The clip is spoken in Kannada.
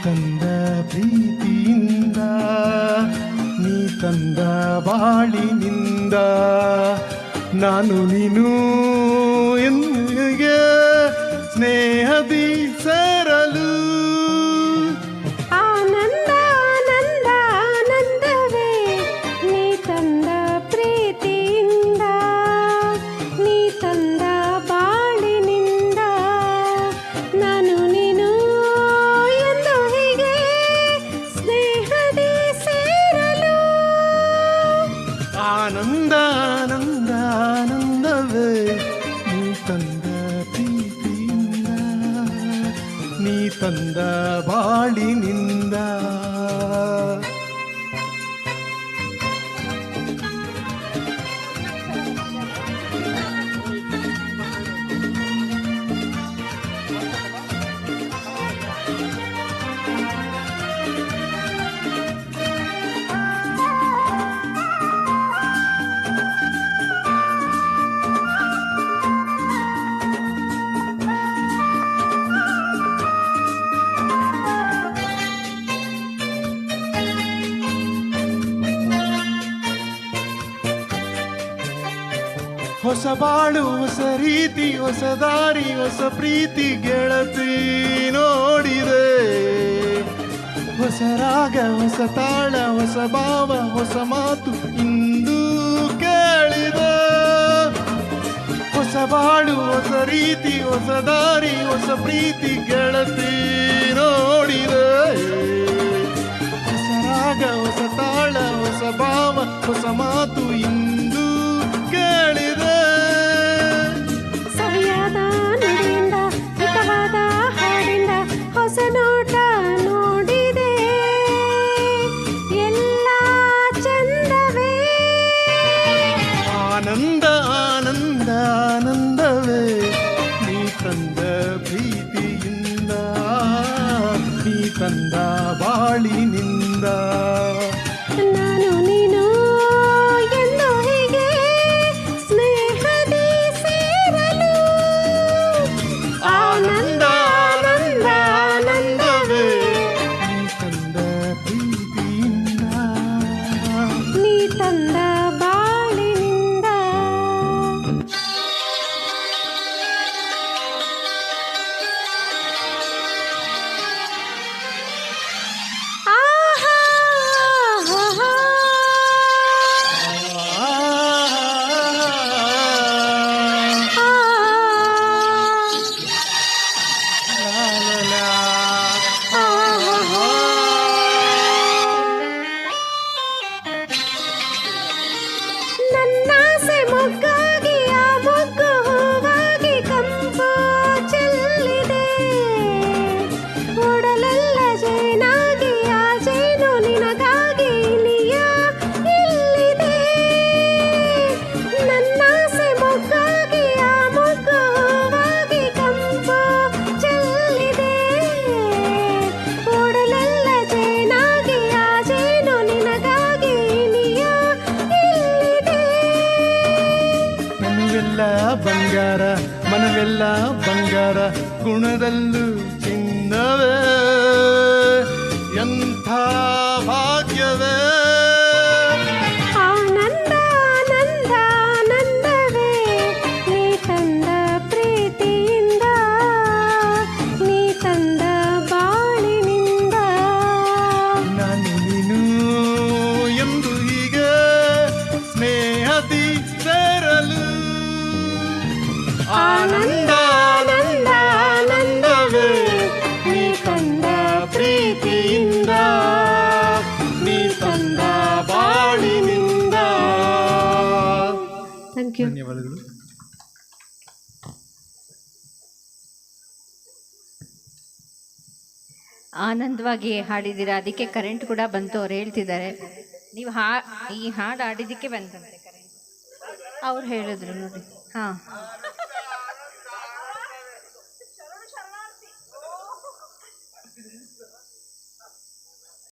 ತಂದ ಪ್ರೀತಿಯಿಂದ, ನೀ ತಂದ ಬಾಳಿನಿಂದ, ನಾನು ನೀನು ಎಂದಿಗೆ ಸ್ನೇಹದಿ ಸೇರಲು. ಆನಂದ ಆನಂದ ಆನಂದವೇ ನೀ ತಂದ ಪ್ರೀತಿಯಿಂದ, ನೀ ತಂದ ಬಾಳಿನಿಂದ, ನಾನು ನೀನು ಎಂದು ಹೀಗೆ ಸ್ನೇಹದಿ ಸೇರಲು. ಆನಂದ ಆನಂದ ಆನಂದವೇ ನೀ ತಂದ ಪ್ರೀತಿಯಿಂದ, ನೀ ತಂದ ಬಾಳಿನಿಂದ. ಹೊಸ ಬಾಳು, ಹೊಸ ರೀತಿ, ಹೊಸ ದಾರಿ, ಹೊಸ ಪ್ರೀತಿ ಗೆಳತಿ ನೋಡಿದೆ. ಹೊಸ ರಾಗ, ಹೊಸ ತಾಳ, ಹೊಸ ಭಾವ, ಹೊಸ ಮಾತು ಇಂದು ಕೇಳಿದೆ. ಹೊಸ ಬಾಳು, ಹೊಸ ರೀತಿ, ಹೊಸ ದಾರಿ, ಹೊಸ ಪ್ರೀತಿ ಗೆಳತಿ ನೋಡಿದೆ. ಹೊಸ ರಾಗ, ಹೊಸ ತಾಳ, ಹೊಸ ಭಾವ, ಹೊಸ ಮಾತು ಇಂದು ಕೇಳಿದೆ. ಸವಿಯಾದ ನುಡಿಯಿಂದ, ಹಿತವಾದ ಹಾಡಿಂದ, ಹೊಸ ನೋಟ ನೋಡಿದೆ. ಎಲ್ಲ ಚಂದವೇ. ಆನಂದ ಆನಂದ ಆನಂದವೇ ನೀ ತಂದ ಪ್ರೀತಿಯಿಂದ, ನೀ ತಂದ ಬಾಳಿನಿಂದ. ನಾನು ನೀನು ಎಂದು ಹೀಗೆ ಸ್ನೇಹದಿ ಸೇರಲು. ಆನಂದ ಆನಂದ ಆನಂದವೇ ನೀ ತಂದ ಪ್ರೀತಿಯಿಂದ, ನೀ ತಂದ ಬಾಳಿನಿಂದ. ಆಹಾ ಆಹಾ. ಆ, ಆ, ಲಾ, ಲಾ, ಆಹಾ. ನನ್ನಾಸೆ ಮೊಗ್ಗಾಗಿ ಆ ಮೊಗ್ಗು ಹೂವಾಗಿ ಕಂಪು ಚೆಲ್ಲಿದೆ. ಒಡಲೆಲ್ಲ ಜೇನಾಗಿ ಆ ಜೇನು ನಿನಗಾಗಿ ಇಲಿಯ ಇಲ್ಲಿದೆ. ನನ್ನಾಸೆ ಮೊಗ್ಗಾಗಿ ಆ ಮೊಗ್ಗು ಹೂವಾಗಿ ಕಂಪು ಚೆಲ್ಲಿದೆ. ಒಡಲೆಲ್ಲ ಜೇನಾಗಿ ಆ ಜೇನು ನಿನಗಾಗಿ ಇಲಿಯ ಇಲ್ಲಿದೆ. ಮನವೆಲ್ಲ ಬಂಗಾರ, ಮನವೆಲ್ಲ ಬಂಗಾರ, ಗುಣದಲ್ಲೂ ಚಿನ್ನವೇ, ಎಂಥ ಭಾಗ್ಯವೇ. ಆನಂದ ಆನಂದ ಆನಂದವೇ ನೀ ತಂದ ಪ್ರೀತಿಯಿಂದ, ನೀ ತಂದ ಬಾಳಿನಿಂದ. ನಾನು ನೀನು ಎಂದು ಹೀಗೆ ಸ್ನೇಹದಿ ಸೇರಲು. ಆನಂದ ಆನಂದ ಆನಂದವೇ ನೀ ತಂದ ಪ್ರೀತಿಯಿಂದ, ನೀ ತಂದ ಬಾಳಿನಿಂದ. Thank you. ಧನ್ಯವಾದಗಳು. ಆನಂದವಾಗಿ ಹಾಡಿದ್ದೀರಾ, ಅದಕ್ಕೆ ಕರೆಂಟ್ ಕೂಡ ಬಂತು. ಅವ್ರು ಹೇಳ್ತಿದ್ದಾರೆ ನೀವು ಈ ಹಾಡು ಹಾಡಿದ್ದಕ್ಕೆ ಬಂತಂತೆ ಕರೆಂಟ್. ಅವ್ರು ಹೇಳಿದ್ರು ನೋಡಿ. ಹಾಂ.